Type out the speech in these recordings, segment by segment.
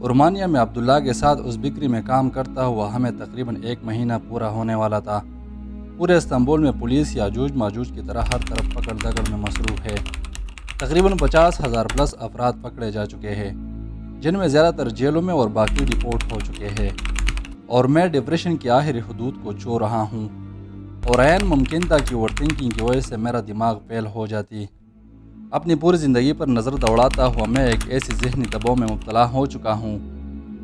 رومانیہ میں عبداللہ کے ساتھ اس بیکری میں کام کرتا ہوا ہمیں تقریباً 1 مہینہ پورا ہونے والا تھا۔ پورے استنبول میں پولیس یاجوج ماجوج کی طرح ہر طرف پکڑ دگڑ میں مصروف ہے۔ تقریباً 50,000 پلس افراد پکڑے جا چکے ہیں، جن میں زیادہ تر جیلوں میں اور باقی ڈپورٹ ہو چکے ہیں، اور میں ڈپریشن کی آخری حدود کو چھو رہا ہوں، اور عین ممکن تھا کہ اوور تھنکنگ کی وجہ سے میرا دماغ فیل ہو جاتی۔ اپنی پوری زندگی پر نظر دوڑاتا ہوا میں ایک ایسی ذہنی دباؤ میں مبتلا ہو چکا ہوں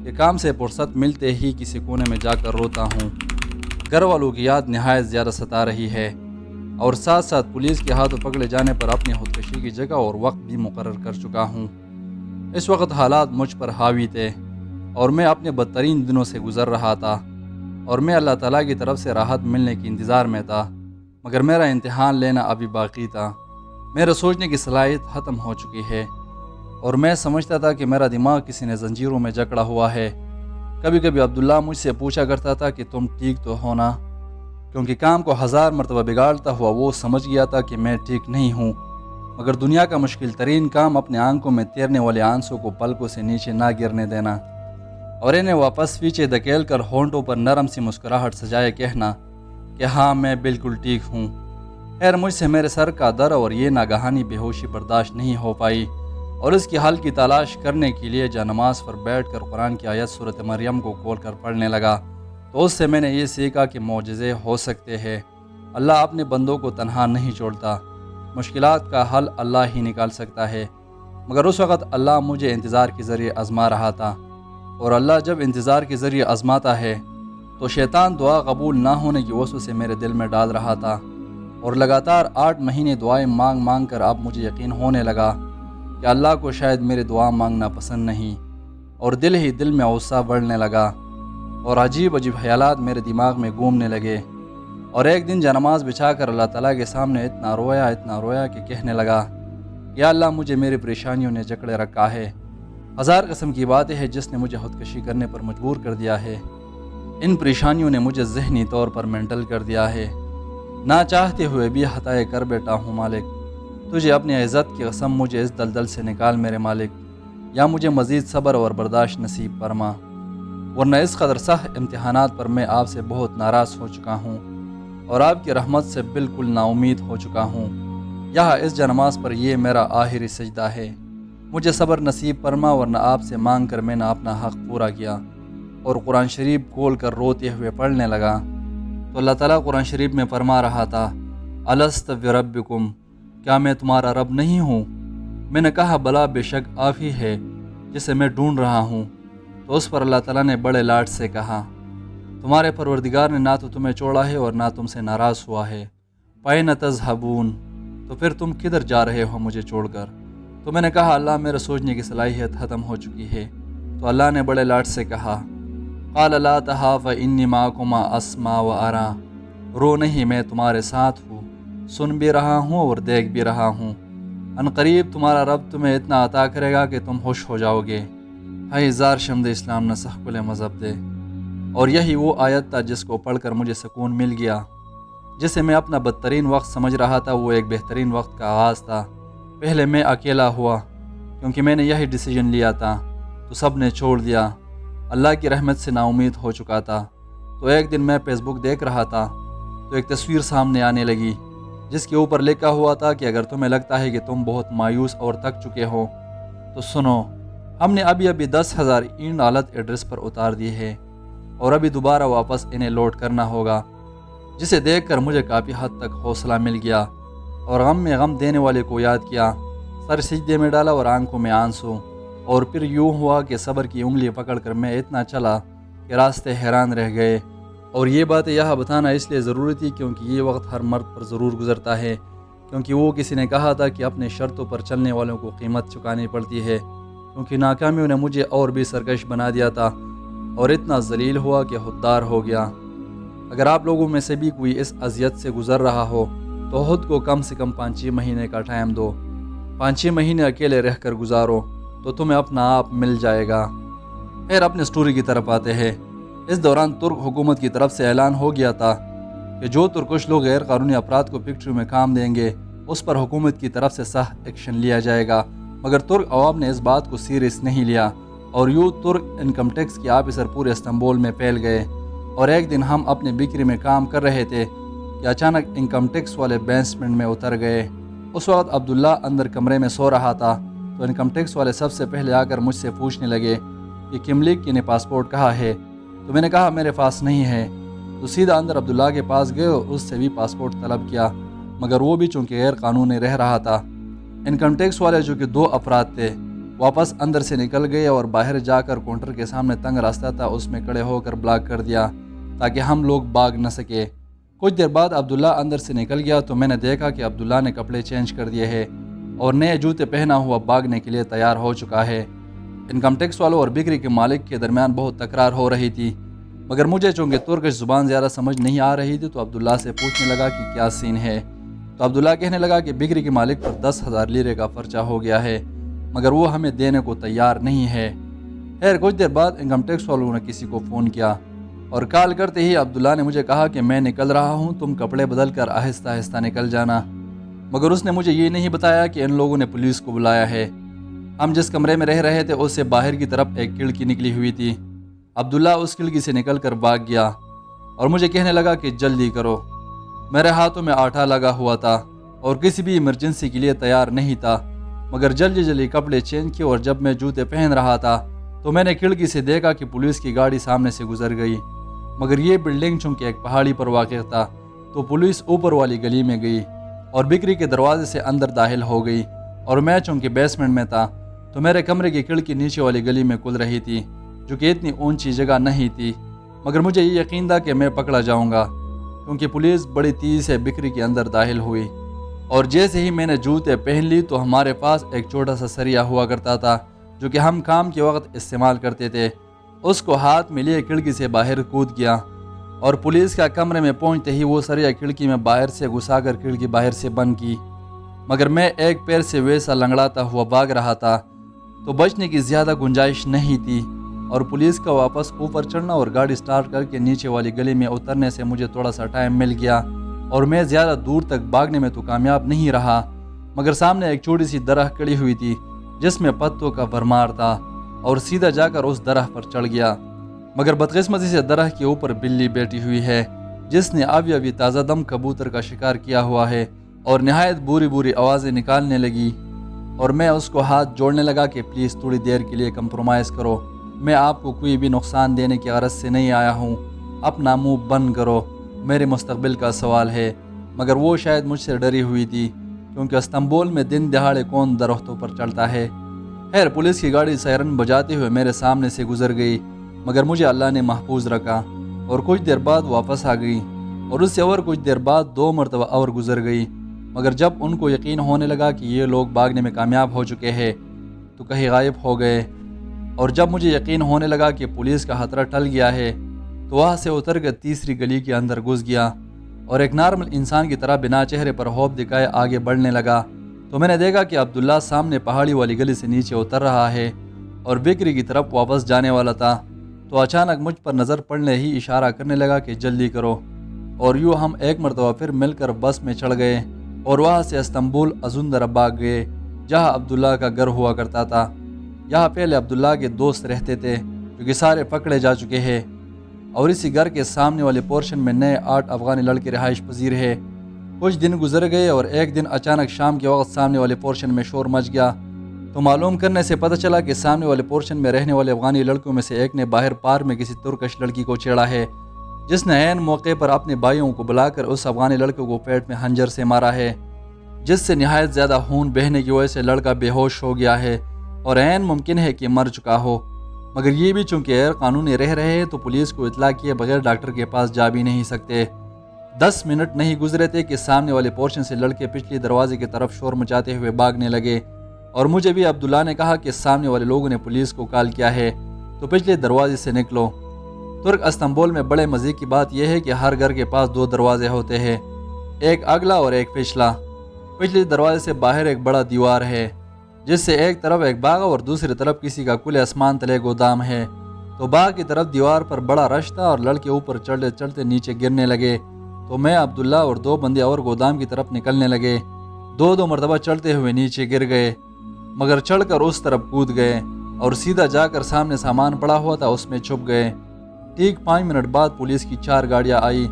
کہ کام سے فرصت ملتے ہی کسی کونے میں جا کر روتا ہوں۔ گھر والوں کی یاد نہایت زیادہ ستا رہی ہے، اور ساتھ ساتھ پولیس کے ہاتھوں پکڑے جانے پر اپنی خودکشی کی جگہ اور وقت بھی مقرر کر چکا ہوں۔ اس وقت حالات مجھ پر حاوی تھے، اور میں اپنے بدترین دنوں سے گزر رہا تھا، اور میں اللہ تعالیٰ کی طرف سے راحت ملنے کے انتظار میں تھا، مگر میرا امتحان لینا ابھی باقی تھا۔ میرے سوچنے کی صلاحیت ختم ہو چکی ہے، اور میں سمجھتا تھا کہ میرا دماغ کسی نے زنجیروں میں جکڑا ہوا ہے۔ کبھی کبھی عبداللہ مجھ سے پوچھا کرتا تھا کہ تم ٹھیک تو ہو نا، کیونکہ کام کو 1000 مرتبہ بگاڑتا ہوا وہ سمجھ گیا تھا کہ میں ٹھیک نہیں ہوں، مگر دنیا کا مشکل ترین کام اپنے آنکھوں میں تیرنے والے آنسوں کو پلکوں سے نیچے نہ گرنے دینا، اور انہیں واپس پیچھے دھکیل کر ہونٹوں پر نرم سی مسکراہٹ سجائے کہنا کہ ہاں میں بالکل ٹھیک ہوں۔ خیر مجھ سے میرے سر کا درد اور یہ ناگہانی بے ہوشی برداشت نہیں ہو پائی، اور اس کی حل کی تلاش کرنے کے لیے جا نماز پر بیٹھ کر قرآن کی آیت سورۃ مریم کو کھول کر پڑھنے لگا، تو اس سے میں نے یہ سیکھا کہ معجزے ہو سکتے ہیں۔ اللہ اپنے بندوں کو تنہا نہیں چھوڑتا، مشکلات کا حل اللہ ہی نکال سکتا ہے، مگر اس وقت اللہ مجھے انتظار کے ذریعے آزما رہا تھا، اور اللہ جب انتظار کے ذریعے آزماتا ہے تو شیطان دعا قبول نہ ہونے کی وسوسے میرے دل میں ڈال رہا تھا، اور لگاتار 8 مہینے دعائیں مانگ مانگ کر اب مجھے یقین ہونے لگا کہ اللہ کو شاید میری دعا مانگنا پسند نہیں، اور دل ہی دل میں غصہ بڑھنے لگا، اور عجیب عجیب خیالات میرے دماغ میں گھومنے لگے، اور ایک دن جانماز بچھا کر اللہ تعالیٰ کے سامنے اتنا رویا کہ کہنے لگا یا اللہ مجھے میری پریشانیوں نے جکڑے رکھا ہے، 1000 قسم کی باتیں ہیں جس نے مجھے خودکشی کرنے پر مجبور کر دیا ہے، ان پریشانیوں نے مجھے ذہنی طور پر مینٹل کر دیا ہے، نہ چاہتے ہوئے بھی خطائیں کر بیٹھا ہوں۔ مالک تجھے اپنی عزت کی قسم مجھے اس دلدل سے نکال میرے مالک، یا مجھے مزید صبر اور برداشت نصیب فرما، ورنہ اس قدر سخت امتحانات پر میں آپ سے بہت ناراض ہو چکا ہوں، اور آپ کی رحمت سے بالکل نا امید ہو چکا ہوں۔ یہاں اس جانماز پر یہ میرا آخری سجدہ ہے، مجھے صبر نصیب فرما، ورنہ آپ سے مانگ کر میں نے اپنا حق پورا کیا، اور قرآن شریف کھول کر روتے ہوئے پڑھنے لگا تو اللہ تعالیٰ قرآن شریف میں فرما رہا تھا الست بربکم، کیا میں تمہارا رب نہیں ہوں؟ میں نے کہا بلا بے شک آپ ہی ہے جسے میں ڈھونڈ رہا ہوں، تو اس پر اللہ تعالیٰ نے بڑے لاڈ سے کہا تمہارے پروردگار نے نہ تو تمہیں چھوڑا ہے اور نہ تم سے ناراض ہوا ہے، فَأَيْنَ تَذْهَبُونَ، تو پھر تم کدھر جا رہے ہو مجھے چھوڑ کر؟ تو میں نے کہا اللہ میرے سوچنے کی صلاحیت ختم ہو چکی ہے، تو اللہ نے بڑے لاڈ سے کہا قَالَ لَا تَخَافَ إِنِّي مَعَكُمَا أَسْمَعُ وَأَرَىٰ، رو نہیں میں تمہارے ساتھ ہوں، سن بھی رہا ہوں اور دیکھ بھی رہا ہوں، ان قریب تمہارا رب تمہیں اتنا عطا کرے گا کہ تم خوش ہو جاؤ گے۔ ہے زار شمد اسلام نسخ کل مذہب دے، اور یہی وہ آیت تھا جس کو پڑھ کر مجھے سکون مل گیا، جسے میں اپنا بدترین وقت سمجھ رہا تھا وہ ایک بہترین وقت کا آغاز تھا۔ پہلے میں اکیلا ہوا کیونکہ میں نے یہی ڈیسیجن لیا تھا، تو سب نے چھوڑ دیا، اللہ کی رحمت سے نا امید ہو چکا تھا۔ تو ایک دن میں فیس بک دیکھ رہا تھا تو ایک تصویر سامنے آنے لگی جس کے اوپر لکھا ہوا تھا کہ اگر تمہیں لگتا ہے کہ تم بہت مایوس اور تھک چکے ہو تو سنو، ہم نے ابھی 10,000 ای ڈالت ایڈریس پر اتار دیے ہیں، اور ابھی دوبارہ واپس انہیں لوڈ کرنا ہوگا، جسے دیکھ کر مجھے کافی حد تک حوصلہ مل گیا، اور غم میں غم دینے والے کو یاد کیا، سر سجدے میں ڈالا اور آنکھوں میں آنسو، اور پھر یوں ہوا کہ صبر کی انگلی پکڑ کر میں اتنا چلا کہ راستے حیران رہ گئے۔ اور یہ باتیں یہاں بتانا اس لیے ضروری تھی کیونکہ یہ وقت ہر مرد پر ضرور گزرتا ہے، کیونکہ وہ کسی نے کہا تھا کہ اپنے شرطوں پر چلنے والوں کو قیمت چکانی پڑتی ہے، کیونکہ ناکامیوں نے مجھے اور بھی سرکش بنا دیا تھا، اور اتنا ذلیل ہوا کہ خوددار ہو گیا۔ اگر آپ لوگوں میں سے بھی کوئی اس اذیت سے گزر رہا ہو تو خود کو کم سے کم 5-6 مہینے کا ٹائم دو، 5-6 مہینے اکیلے رہ کر گزارو تو تمہیں اپنا آپ مل جائے گا۔ پھر اپنے سٹوری کی طرف آتے ہیں۔ اس دوران ترک حکومت کی طرف سے اعلان ہو گیا تھا کہ جو ترکش لوگ غیر قانونی افراد کو فیکٹری میں کام دیں گے اس پر حکومت کی طرف سے سخت ایکشن لیا جائے گا، مگر ترک عوام نے اس بات کو سیریس نہیں لیا، اور یوں ترک انکم ٹیکس کے آفیسر پورے استنبول میں پھیل گئے۔ اور ایک دن ہم اپنے بکری میں کام کر رہے تھے کہ اچانک انکم ٹیکس والے بیسمنٹ میں اتر گئے۔ اس وقت عبداللہ اندر کمرے میں سو رہا تھا، تو انکم ٹیکس والے سب سے پہلے آ کر مجھ سے پوچھنے لگے کہ کملک کی نے پاسپورٹ کہاں ہے؟ تو میں نے کہا میرے پاس نہیں ہے۔ تو سیدھا اندر عبداللہ کے پاس گئے اور اس سے بھی پاسپورٹ طلب کیا، مگر وہ بھی چونکہ غیر قانونی رہ رہا تھا۔ انکم ٹیکس والے جو کہ 2 افراد تھے واپس اندر سے نکل گئے اور باہر جا کر کاؤنٹر کے سامنے تنگ راستہ تھا اس میں کھڑے ہو کر بلاک کر دیا تاکہ ہم لوگ بھاگ نہ سکے۔ کچھ دیر بعد عبداللہ اندر سے نکل گیا تو میں نے دیکھا کہ عبداللہ نے کپڑے چینج کر دیے ہیں اور نئے جوتے پہنا ہوا بھاگنے کے لیے تیار ہو چکا ہے۔ انکم ٹیکس والوں اور بکری کے مالک کے درمیان بہت تکرار ہو رہی تھی، مگر مجھے چونکہ ترکش زبان زیادہ سمجھ نہیں آ رہی تھی تو عبداللہ سے پوچھنے لگا کہ کیا سین ہے۔ تو عبداللہ کہنے لگا کہ بکری کے مالک پر 10,000 لیرے کا پرچہ ہو گیا ہے، مگر وہ ہمیں دینے کو تیار نہیں ہے۔ خیر کچھ دیر بعد انکم ٹیکس والوں نے کسی کو فون کیا اور کال کرتے ہی عبداللہ نے مجھے کہا کہ میں نکل رہا ہوں، تم کپڑے بدل کر آہستہ آہستہ نکل جانا۔ مگر اس نے مجھے یہ نہیں بتایا کہ ان لوگوں نے پولیس کو بلایا ہے۔ ہم جس کمرے میں رہ رہے تھے اس سے باہر کی طرف ایک کھڑکی نکلی ہوئی تھی۔ عبداللہ اس کھڑکی سے نکل کر بھاگ گیا اور مجھے کہنے لگا کہ جلدی کرو۔ میرے ہاتھوں میں آٹا لگا ہوا تھا اور کسی بھی ایمرجنسی کے لیے تیار نہیں تھا، مگر جلدی جلدی کپڑے چینج کیے اور جب میں جوتے پہن رہا تھا تو میں نے کھڑکی سے دیکھا کہ پولیس کی گاڑی سامنے سے گزر گئی، مگر یہ بلڈنگ چونکہ ایک پہاڑی پر واقع تھا تو پولیس اوپر والی گلی میں گئی اور بکری کے دروازے سے اندر داخل ہو گئی، اور میں چونکہ بیسمنٹ میں تھا تو میرے کمرے کی کھڑکی نیچے والی گلی میں کھل رہی تھی جو کہ اتنی اونچی جگہ نہیں تھی، مگر مجھے یہ یقین تھا کہ میں پکڑا جاؤں گا کیونکہ پولیس بڑی تیزی سے بکری کے اندر داخل ہوئی۔ اور جیسے ہی میں نے جوتے پہن لی تو ہمارے پاس ایک چھوٹا سا سریا ہوا کرتا تھا جو کہ ہم کام کے وقت استعمال کرتے تھے، اس کو ہاتھ میں لیے کھڑکی سے باہر کود گیا اور پولیس کا کمرے میں پہنچتے ہی وہ سریا کھڑکی میں باہر سے گھسا کر کھڑکی باہر سے بند کی، مگر میں ایک پیر سے ویسا لنگڑاتا ہوا بھاگ رہا تھا تو بچنے کی زیادہ گنجائش نہیں تھی، اور پولیس کا واپس اوپر چڑھنا اور گاڑی سٹارٹ کر کے نیچے والی گلی میں اترنے سے مجھے تھوڑا سا ٹائم مل گیا، اور میں زیادہ دور تک بھاگنے میں تو کامیاب نہیں رہا، مگر سامنے ایک چھوٹی سی درخت کھڑی ہوئی تھی جس میں پتوں کا بھرمار تھا، اور سیدھا جا کر اس درخت پر چڑھ گیا، مگر بدقسمتی سے درخت کے اوپر بلی بیٹھی ہوئی ہے جس نے ابھی تازہ دم کبوتر کا شکار کیا ہوا ہے اور نہایت بری بری آوازیں نکالنے لگی، اور میں اس کو ہاتھ جوڑنے لگا کہ پلیز تھوڑی دیر کے لیے کمپرومائز کرو، میں آپ کو کوئی بھی نقصان دینے کی غرض سے نہیں آیا ہوں، اپنا منہ بند کرو، میرے مستقبل کا سوال ہے، مگر وہ شاید مجھ سے ڈری ہوئی تھی کیونکہ استنبول میں دن دہاڑے کون درختوں پر چڑھتا ہے۔ خیر پولیس کی گاڑی سائرن بجاتے ہوئے میرے سامنے سے گزر گئی، مگر مجھے اللہ نے محفوظ رکھا اور کچھ دیر بعد واپس آ گئی، اور اس سے اور کچھ دیر بعد 2 مرتبہ اور گزر گئی، مگر جب ان کو یقین ہونے لگا کہ یہ لوگ بھاگنے میں کامیاب ہو چکے ہیں تو کہیں غائب ہو گئے، اور جب مجھے یقین ہونے لگا کہ پولیس کا خطرہ ٹل گیا ہے تو وہاں سے اتر کر تیسری گلی کے اندر گھس گیا اور ایک نارمل انسان کی طرح بنا چہرے پر خوف دکھائے آگے بڑھنے لگا، تو میں نے دیکھا کہ عبداللہ سامنے پہاڑی والی گلی سے نیچے اتر رہا ہے اور بکری کی طرف واپس جانے والا تھا، تو اچانک مجھ پر نظر پڑنے ہی اشارہ کرنے لگا کہ جلدی کرو، اور یوں ہم ایک مرتبہ پھر مل کر بس میں چڑھ گئے اور وہاں سے استنبول ازوندر بھاگ گئے جہاں عبداللہ کا گھر ہوا کرتا تھا۔ یہاں پہلے عبداللہ کے دوست رہتے تھے جو کہ سارے پکڑے جا چکے ہیں، اور اسی گھر کے سامنے والے پورشن میں نئے 8 افغانی لڑکے رہائش پذیر ہیں۔ کچھ دن گزر گئے اور ایک دن اچانک شام کے وقت سامنے والے پورشن میں شور مچ گیا، تو معلوم کرنے سے پتہ چلا کہ سامنے والے پورشن میں رہنے والے افغانی لڑکوں میں سے ایک نے باہر پار میں کسی ترکش لڑکی کو چھیڑا ہے جس نے عین موقع پر اپنے بھائیوں کو بلا کر اس افغانی لڑکے کو پیٹ میں خنجر سے مارا ہے، جس سے نہایت زیادہ خون بہنے کی وجہ سے لڑکا بے ہوش ہو گیا ہے اور عین ممکن ہے کہ مر چکا ہو، مگر یہ بھی چونکہ غیر قانونی رہ رہے ہیں تو پولیس کو اطلاع کیے بغیر ڈاکٹر کے پاس جا بھی نہیں سکتے۔ 10 منٹ نہیں گزرے تھے کہ سامنے والے پورشن سے لڑکے پچھلی دروازے کی طرف شور مچاتے ہوئے بھاگنے لگے، اور مجھے بھی عبداللہ نے کہا کہ سامنے والے لوگوں نے پولیس کو کال کیا ہے تو پچھلے دروازے سے نکلو۔ ترک استنبول میں بڑے مزے کی بات یہ ہے کہ ہر گھر کے پاس 2 دروازے ہوتے ہیں، ایک اگلا اور ایک پچھلا۔ پچھلے دروازے سے باہر ایک بڑا دیوار ہے جس سے ایک طرف ایک باغ اور دوسری طرف کسی کا کھلے آسمان تلے گودام ہے، تو باغ کی طرف دیوار پر بڑا رش تھا اور لڑکے اوپر چڑھتے چڑھتے نیچے گرنے لگے، تو میں عبداللہ اور 2 بندے اور گودام کی طرف نکلنے لگے، 2 مرتبہ چڑھتے ہوئے نیچے گر گئے، مگر چڑھ کر اس طرف کود گئے، اور سیدھا جا کر سامنے سامان پڑا ہوا تھا اس میں چھپ گئے۔ ٹھیک 5 منٹ بعد پولیس کی 4 گاڑیاں آئی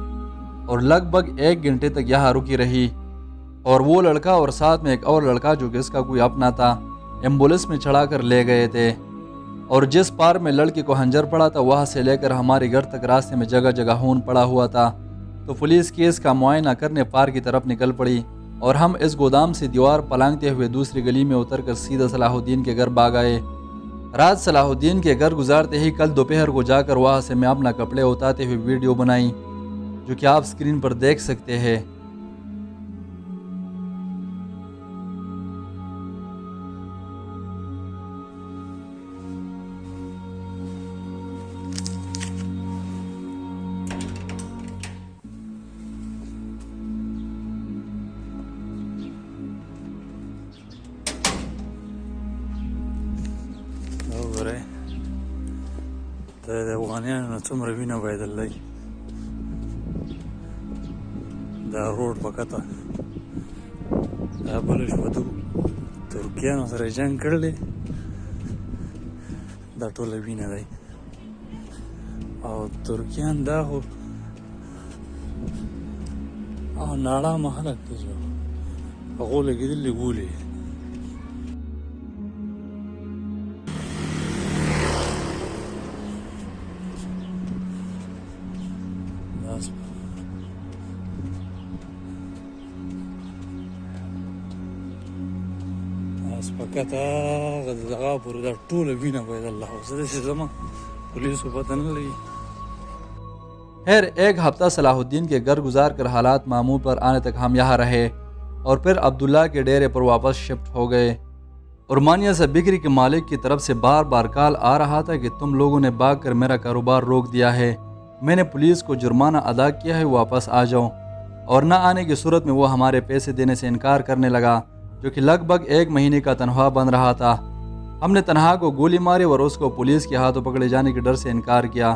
اور لگ بھگ 1 گھنٹے تک یہاں رکی رہی، اور وہ لڑکا اور ساتھ میں ایک اور لڑکا جو کہ اس کا کوئی اپنا تھا ایمبولینس میں چڑھا کر لے گئے تھے، اور جس پار میں لڑکے کو خنجر پڑا تھا وہاں سے لے کر ہمارے گھر تک راستے میں جگہ جگہ خون پڑا ہوا تھا۔ تو پولیس کیس کا معائنہ کرنے پار کی طرف نکل پڑی اور ہم اس گودام سے دیوار پلانگتے ہوئے دوسری گلی میں اتر کر سیدھا صلاح الدین کے گھر بھاگ آئے۔ رات صلاح الدین کے گھر گزارتے ہی کل دوپہر کو جا کر وہاں سے میں اپنا کپڑے اتارتے ہوئے ویڈیو بنائی، جو کہ آپ سکرین پر دیکھ سکتے ہیں۔ وګورئ د افغانیانو نه څومره وینه بهېدلې، دا روډ په کته دا بله شپه ترکیانو سره جنګ کړلی، دا ټوله وینه دی. او ترکیان دا خو ناړامه خلک دي چې هغو لګېدلي ګولې. سپکته دغه پورې دا ټوله وینه بهېدله، خو زه داسې ځمه پولیسو پته نه لګي. خیر ایک ہفتہ صلاح الدین کے گھر گزار کر حالات معمول پر آنے تک ہم یہاں رہے اور پھر عبداللہ کے ڈیرے پر واپس شفٹ ہو گئے. اور مانیہ سے بکری کے مالک کی طرف سے بار بار کال آ رہا تھا کہ تم لوگوں نے بھاگ کر میرا کاروبار روک دیا ہے، میں نے پولیس کو جرمانہ ادا کیا ہے، واپس آ جاؤ. اور نہ آنے کی صورت میں وہ ہمارے پیسے دینے سے انکار کرنے لگا، جو کہ لگ بھگ 1 مہینے کا تنخواہ بن رہا تھا. ہم نے تنہا کو گولی ماری اور اس کو پولیس کے ہاتھوں پکڑے جانے کے ڈر سے انکار کیا.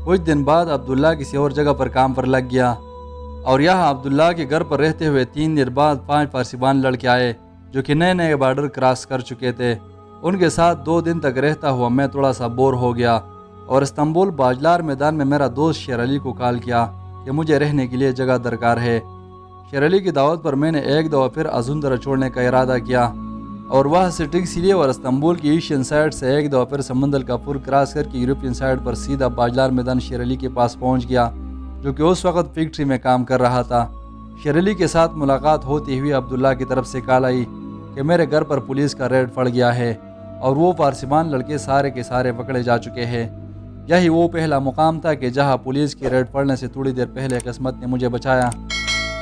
کچھ دن بعد عبداللہ کسی اور جگہ پر کام پر لگ گیا اور یہاں عبداللہ کے گھر پر رہتے ہوئے 3 دن بعد 5 پارسیبان لڑکے آئے جو کہ نئے نئے بارڈر کراس کر چکے تھے. ان کے ساتھ 2 دن تک رہتا ہوا میں تھوڑا سا بور ہو گیا اور استنبول باجلار میدان میں میرا دوست شیر علی کو کال کیا کہ مجھے رہنے کے لیے جگہ درکار ہے. شیر علی کی دعوت پر میں نے ایک دفعہ پھر ازوندرا چھوڑنے کا ارادہ کیا اور وہاں سے ٹیکسی لیے اور استنبول کی ایشین سائڈ سے ایک دفعہ پھر سمندر کا پور کراس کر کے یورپین سائڈ پر سیدھا باجلار میدان شیر علی کے پاس پہنچ گیا، جو کہ اس وقت فیکٹری میں کام کر رہا تھا. شیر علی کے ساتھ ملاقات ہوتی ہوئی عبداللہ کی طرف سے کال آئی کہ میرے گھر پر پولیس کا ریڈ پڑ گیا ہے اور وہ پارسیبان لڑکے سارے کے سارے پکڑے جا چکے ہیں. یہی وہ پہلا مقام تھا کہ جہاں پولیس کی ریڈ پڑنے سے تھوڑی دیر پہلے قسمت نے مجھے بچایا.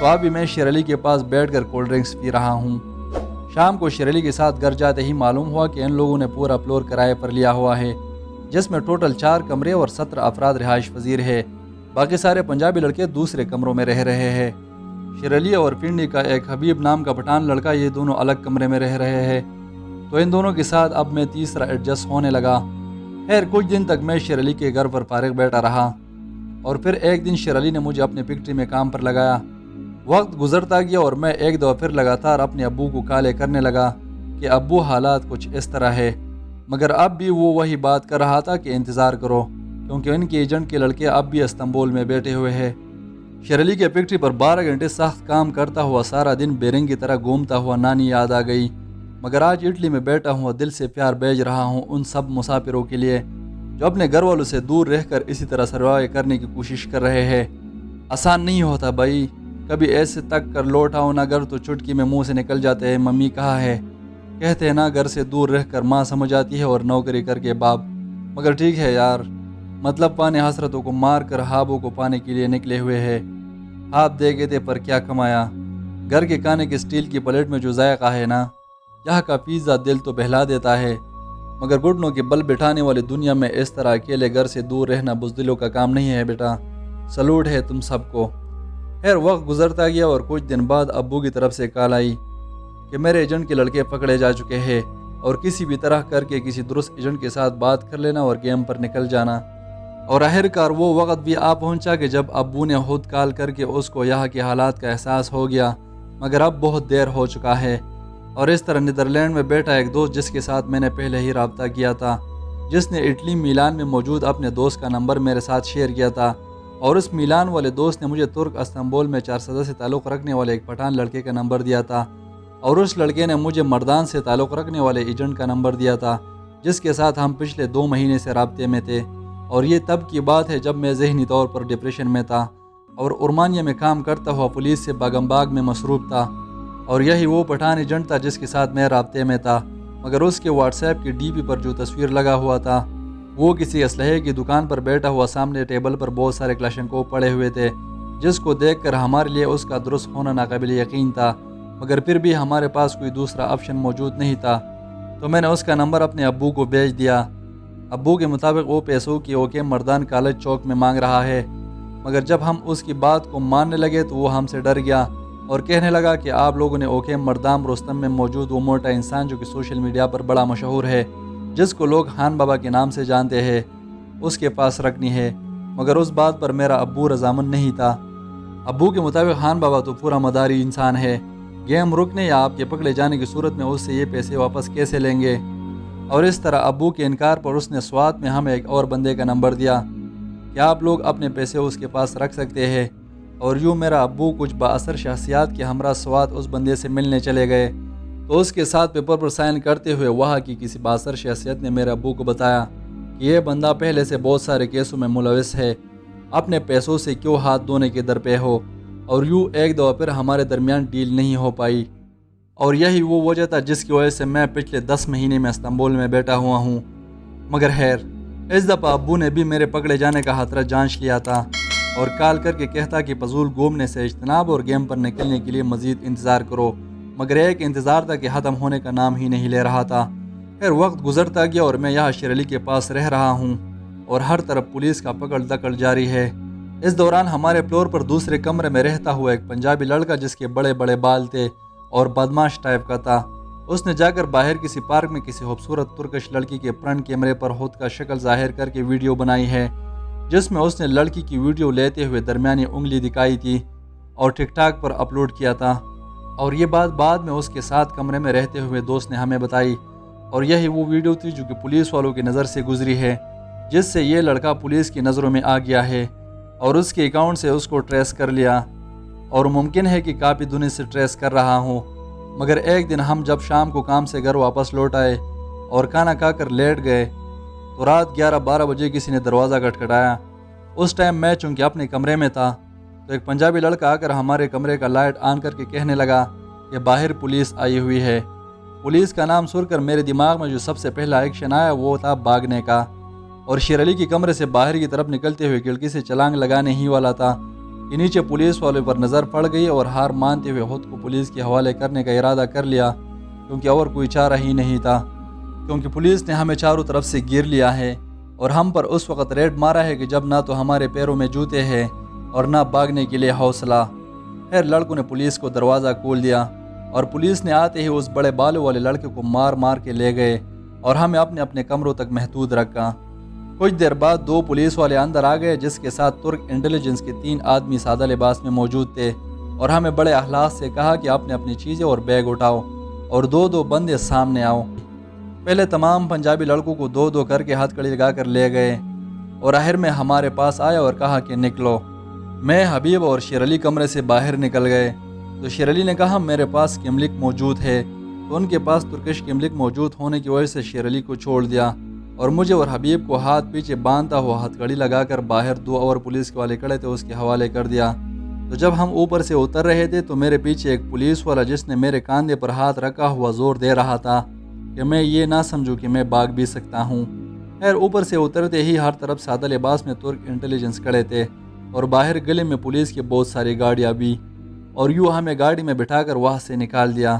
تو ابھی میں شیر علی کے پاس بیٹھ کر کولڈ ڈرنکس پی رہا ہوں. شام کو شیر علی کے ساتھ گھر جاتے ہی معلوم ہوا کہ ان لوگوں نے پورا فلور کرائے پر لیا ہوا ہے، جس میں ٹوٹل 4 کمرے اور 17 افراد رہائش پذیر ہے. باقی سارے پنجابی لڑکے دوسرے کمروں میں رہ رہے ہیں. شیر علی اور پنڈی کا ایک حبیب نام کا پٹھان لڑکا یہ دونوں الگ کمرے میں رہ رہے ہیں. تو ان دونوں کے ساتھ اب میں تیسرا ایڈجسٹ ہونے لگا. خیر کچھ دن تک میں شیر علی کے گھر پر فارغ بیٹھا رہا اور پھر ایک دن شیر علی نے مجھے اپنے فیکٹری میں کام پر لگایا. وقت گزرتا گیا اور میں ایک دفعہ پھر لگاتار اپنے ابو کو کالے کرنے لگا کہ ابو حالات کچھ اس طرح ہے، مگر اب بھی وہ وہی بات کر رہا تھا کہ انتظار کرو کیونکہ ان کے ایجنٹ کے لڑکے اب بھی استنبول میں بیٹھے ہوئے ہیں. شیر علی کے فیکٹری پر 12 گھنٹے سخت کام کرتا ہوا سارا دن بیرنگ کی طرح گھومتا ہوا نانی یاد آ گئی، مگر آج اٹلی میں بیٹھا ہوا دل سے پیار بھیج رہا ہوں ان سب مسافروں کے لیے جو اپنے گھر والوں سے دور رہ کر اسی طرح سروائیو کرنے کی کوشش کر رہے ہیں. آسان نہیں ہوتا بھائی، کبھی ایسے تک کر لوٹ آؤ نا گھر تو چٹکی میں منہ سے نکل جاتے ہیں ممی کہا ہے، کہتے ہیں نا گھر سے دور رہ کر ماں سمجھ آتی ہے اور نوکری کر کے باپ. مگر ٹھیک ہے یار، مطلب پانے حسرتوں کو مار کر ہابوں کو پانے کے لیے نکلے ہوئے ہیں. آپ دے گئے تھے پر کیا کمایا، گھر کے کھانے کے اسٹیل کی پلیٹ میں جو ذائقہ ہے نا، یہاں کا پیزا دل تو بہلا دیتا ہے، مگر گھٹنوں کے بل بٹھانے والی دنیا میں اس طرح اکیلے گھر سے دور رہنا بزدلوں کا کام نہیں ہے بیٹا. سلوٹ ہے تم سب کو. خیر وقت گزرتا گیا اور کچھ دن بعد ابو کی طرف سے کال آئی کہ میرے ایجنٹ کے لڑکے پکڑے جا چکے ہیں اور کسی بھی طرح کر کے کسی درست ایجنٹ کے ساتھ بات کر لینا اور گیم پر نکل جانا. اور آخرکار وہ وقت بھی آ پہنچا کہ جب ابو نے خود کال کر کے اس کو یہاں کے حالات کا احساس ہو گیا، مگر اب بہت دیر ہو چکا ہے. اور اس طرح نیدرلینڈ میں بیٹھا ایک دوست جس کے ساتھ میں نے پہلے ہی رابطہ کیا تھا، جس نے اٹلی میلان میں موجود اپنے دوست کا نمبر میرے ساتھ شیئر کیا تھا، اور اس میلان والے دوست نے مجھے ترک استنبول میں چارسدہ سے تعلق رکھنے والے ایک پٹھان لڑکے کا نمبر دیا تھا، اور اس لڑکے نے مجھے مردان سے تعلق رکھنے والے ایجنٹ کا نمبر دیا تھا جس کے ساتھ ہم پچھلے 2 مہینے سے رابطے میں تھے، اور یہ تب کی بات ہے جب میں ذہنی طور پر ڈپریشن میں تھا اور ارمانیہ میں کام کرتا ہوا پولیس سے باغم باغ میں مصروف تھا، اور یہی وہ پٹھان ایجنٹ تھا جس کے ساتھ میں رابطے میں تھا، مگر اس کے واٹس ایپ کی ڈی پی پر جو تصویر لگا ہوا تھا وہ کسی اسلحے کی دکان پر بیٹھا ہوا، سامنے ٹیبل پر بہت سارے کلاشنکوف پڑے ہوئے تھے، جس کو دیکھ کر ہمارے لیے اس کا درست ہونا ناقابل یقین تھا، مگر پھر بھی ہمارے پاس کوئی دوسرا آپشن موجود نہیں تھا، تو میں نے اس کا نمبر اپنے ابو کو بھیج دیا۔ ابو کے مطابق وہ پیسوں کی اوکے مردان کالج چوک میں مانگ رہا ہے، مگر جب ہم اس کی بات کو ماننے لگے تو وہ ہم سے ڈر گیا اور کہنے لگا کہ آپ لوگوں نے اوکے مردان رستم میں موجود وہ موٹا انسان جو کہ سوشل میڈیا پر بڑا مشہور ہے، جس کو لوگ خان بابا کے نام سے جانتے ہیں، اس کے پاس رکھنی ہے، مگر اس بات پر میرا ابو رضامند نہیں تھا۔ ابو کے مطابق خان بابا تو پورا مداری انسان ہے، گیم رکنے یا آپ کے پکڑے جانے کی صورت میں اس سے یہ پیسے واپس کیسے لیں گے؟ اور اس طرح ابو کے انکار پر اس نے سوات میں ہمیں ایک اور بندے کا نمبر دیا کہ آپ لوگ اپنے پیسے اس کے پاس رکھ سکتے ہیں، اور یوں میرا ابو کچھ بااثر شخصیات کے ہمراہ سوات اس بندے سے ملنے چلے گئے، تو اس کے ساتھ پیپر پر سائن کرتے ہوئے وہاں کی کسی بااثر شخصیت نے میرے ابو کو بتایا کہ یہ بندہ پہلے سے بہت سارے کیسوں میں ملوث ہے، اپنے پیسوں سے کیوں ہاتھ دھونے کے در پہ ہو، اور یوں ایک دو پھر ہمارے درمیان ڈیل نہیں ہو پائی، اور یہی وہ وجہ تھا جس کی وجہ سے میں پچھلے 10 مہینے میں استنبول میں بیٹھا ہوا ہوں۔ مگر خیر، اس دفعہ ابو نے بھی میرے پکڑے جانے کا خطرہ جانچ لیا تھا اور کال کر کے کہتا کہ فضول گھومنے سے اجتناب اور گیم پر نکلنے کے لیے مزید انتظار کرو، مگر ایک انتظار تھا کہ ختم ہونے کا نام ہی نہیں لے رہا تھا۔ پھر وقت گزرتا گیا اور میں یہاں شیر علی کے پاس رہ رہا ہوں اور ہر طرف پولیس کا پکڑ دکڑ جاری ہے۔ اس دوران ہمارے فلور پر دوسرے کمرے میں رہتا ہوا ایک پنجابی لڑکا جس کے بڑے بڑے بال تھے اور بدماش ٹائپ کا تھا، اس نے جا کر باہر کسی پارک میں کسی خوبصورت ترکش لڑکی کے فرنٹ کیمرے پر خود کا شکل ظاہر کر کے ویڈیو بنائی ہے، جس میں اس نے لڑکی کی ویڈیو لیتے ہوئے درمیانی انگلی دکھائی تھی اور ٹک ٹاک پر اپلوڈ کیا تھا، اور یہ بات بعد میں اس کے ساتھ کمرے میں رہتے ہوئے دوست نے ہمیں بتائی، اور یہی وہ ویڈیو تھی جو کہ پولیس والوں کی نظر سے گزری ہے، جس سے یہ لڑکا پولیس کی نظروں میں آ گیا ہے اور اس کے اکاؤنٹ سے اس کو ٹریس کر لیا، اور ممکن ہے کہ کافی دنوں سے ٹریس کر رہا ہوں۔ مگر ایک دن ہم جب شام کو کام سے گھر واپس لوٹ آئے اور کھانا کھا کر لیٹ گئے تو رات 11-12 بجے کسی نے دروازہ کھٹکھٹایا۔ اس ٹائم میں چونکہ اپنے کمرے میں تھا تو ایک پنجابی لڑکا آ کر ہمارے کمرے کا لائٹ آن کر کے کہنے لگا کہ باہر پولیس آئی ہوئی ہے۔ پولیس کا نام سن کر میرے دماغ میں جو سب سے پہلا ایکشن آیا وہ تھا بھاگنے کا، اور شیر علی کے کمرے سے باہر کی طرف نکلتے ہوئے کھڑکی سے چھلانگ لگانے ہی والا تھا کہ نیچے پولیس والوں پر نظر پڑ گئی اور ہار مانتے ہوئے خود کو پولیس کے حوالے کرنے کا ارادہ کر لیا، کیونکہ اور کوئی چارہ ہی نہیں تھا، کیونکہ پولیس نے ہمیں چاروں طرف سے گھیر لیا ہے اور ہم پر اس وقت ریڈ مارا ہے کہ جب نہ تو ہمارے پیروں میں جوتے ہیں اور نہ بھاگنے کے لیے حوصلہ۔ خیر لڑکوں نے پولیس کو دروازہ کھول دیا اور پولیس نے آتے ہی اس بڑے بالوں والے لڑکے کو مار مار کے لے گئے اور ہمیں اپنے اپنے کمروں تک محدود رکھا۔ کچھ دیر بعد 2 پولیس والے اندر آ گئے جس کے ساتھ ترک انٹیلیجنس کے 3 آدمی سادہ لباس میں موجود تھے، اور ہمیں بڑے اخلاق سے کہا کہ اپنے اپنی چیزیں اور بیگ اٹھاؤ اور 2 بندے سامنے آؤ۔ پہلے تمام پنجابی لڑکوں کو 2 کر کے ہتھ کڑی لگا کر لے گئے اور آخر میں ہمارے پاس آیا اور کہا کہ نکلو۔ میں، حبیب اور شیر علی کمرے سے باہر نکل گئے تو شیر علی نے کہا میرے پاس کملک موجود ہے، تو ان کے پاس ترکش کملک موجود ہونے کی وجہ سے شیر علی کو چھوڑ دیا اور مجھے اور حبیب کو ہاتھ پیچھے باندھتا ہوا ہتھ کڑی لگا کر باہر 2 اور پولیس کے والے کھڑے تھے اس کے حوالے کر دیا۔ تو جب ہم اوپر سے اتر رہے تھے تو میرے پیچھے ایک پولیس والا جس نے میرے کاندھے پر ہاتھ رکھا ہوا زور دے رہا تھا کہ میں یہ نہ سمجھوں کہ میں بھاگ بھی سکتا ہوں۔ خیر اوپر سے اترتے ہی ہر طرف سادہ لباس میں ترک انٹیلیجنس کھڑے تھے اور باہر گلے میں پولیس کی بہت ساری گاڑیاں بھی، اور یوں ہمیں گاڑی میں بٹھا کر وہاں سے نکال دیا۔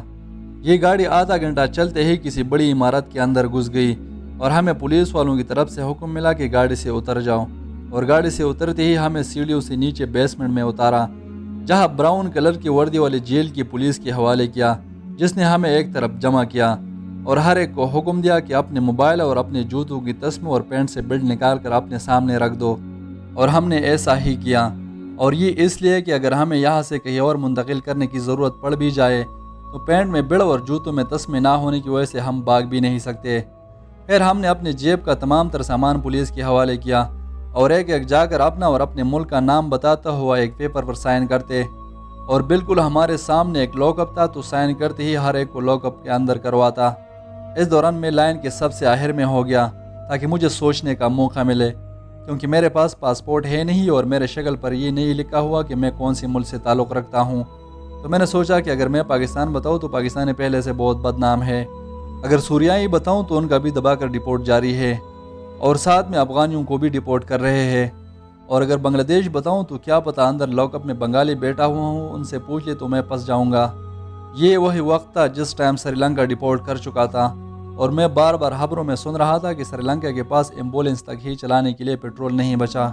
یہ گاڑی آدھا گھنٹہ چلتے ہی کسی بڑی عمارت کے اندر گھس گئی اور ہمیں پولیس والوں کی طرف سے حکم ملا کہ گاڑی سے اتر جاؤ، اور گاڑی سے اترتے ہی ہمیں سیڑھیوں سے نیچے بیسمنٹ میں اتارا جہاں براؤن کلر کی وردی والی جیل کی پولیس کے حوالے کیا، جس نے ہمیں ایک طرف جمع کیا اور ہر ایک کو حکم دیا کہ اپنے موبائل اور اپنے جوتوں کی تسمے اور پینٹ سے بیلٹ نکال کر اپنے سامنے رکھ دو، اور ہم نے ایسا ہی کیا، اور یہ اس لیے کہ اگر ہمیں یہاں سے کہیں اور منتقل کرنے کی ضرورت پڑ بھی جائے تو پینٹ میں بڑ اور جوتوں میں تسمے نہ ہونے کی وجہ سے ہم بھاگ بھی نہیں سکتے۔ پھر ہم نے اپنے جیب کا تمام تر سامان پولیس کے حوالے کیا اور ایک ایک جا کر اپنا اور اپنے ملک کا نام بتاتا ہوا ایک پیپر پر سائن کرتے، اور بالکل ہمارے سامنے ایک لاک اپ تھا تو سائن کرتے ہی ہر ایک کو لاک اپ کے اندر کرواتا۔ اس دوران میں لائن کے سب سے آخر میں ہو گیا تاکہ مجھے سوچنے کا موقع ملے، کیونکہ میرے پاس پاسپورٹ ہے نہیں اور میرے شکل پر یہ نہیں لکھا ہوا کہ میں کون سی ملک سے تعلق رکھتا ہوں۔ تو میں نے سوچا کہ اگر میں پاکستان بتاؤں تو پاکستان پہلے سے بہت بدنام ہے، اگر سوریائی بتاؤں تو ان کا بھی دبا کر ڈپورٹ جاری ہے، اور ساتھ میں افغانیوں کو بھی ڈپورٹ کر رہے ہیں، اور اگر بنگلہ دیش بتاؤں تو کیا پتہ اندر لاک اپ میں بنگالی بیٹھا ہوا ہوں، ان سے پوچھ لے تو میں پھنس جاؤں گا۔ یہ وہی وقت تھا جس ٹائم سری لنکا ڈپورٹ کر چکا تھا، اور میں بار بار خبروں میں سن رہا تھا کہ سری لنکا کے پاس ایمبولینس تک ہی چلانے کے لیے پیٹرول نہیں بچا،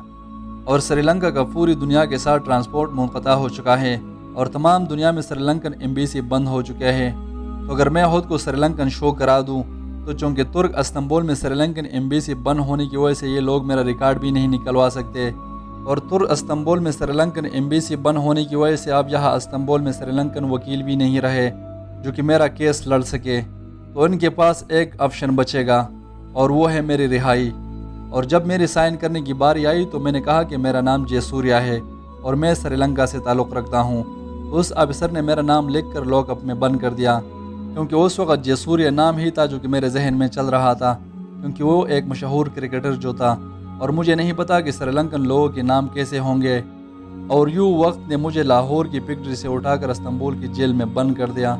اور سری لنکا کا پوری دنیا کے ساتھ ٹرانسپورٹ منقطع ہو چکا ہے، اور تمام دنیا میں سری لنکن ایمبیسی بند ہو چکے ہیں۔ تو اگر میں خود کو سری لنکن شو کرا دوں تو چونکہ ترک استنبول میں سری لنکن ایمبیسی بند ہونے کی وجہ سے یہ لوگ میرا ریکارڈ بھی نہیں نکلوا سکتے، اور ترک استنبول میں سری لنکن ایمبیسی بند ہونے کی وجہ سے اب یہاں استنبول میں سری لنکن وکیل بھی نہیں رہے جو کہ میرا کیس لڑ سکے۔ تو ان کے پاس ایک آپشن بچے گا اور وہ ہے میری رہائی۔ اور جب میری سائن کرنے کی باری آئی تو میں نے کہا کہ میرا نام جے سوریا ہے اور میں سری لنکا سے تعلق رکھتا ہوں۔ اس افسر نے میرا نام لکھ کر لاک اپ میں بند کر دیا، کیونکہ اس وقت جے سوریا نام ہی تھا جو کہ میرے ذہن میں چل رہا تھا، کیونکہ وہ ایک مشہور کرکٹر جو تھا، اور مجھے نہیں پتا کہ سری لنکن لوگوں کے نام کیسے ہوں گے۔ اور یوں وقت نے مجھے لاہور کی پگڈی سے اٹھا کر استنبول کی جیل میں بند کر دیا۔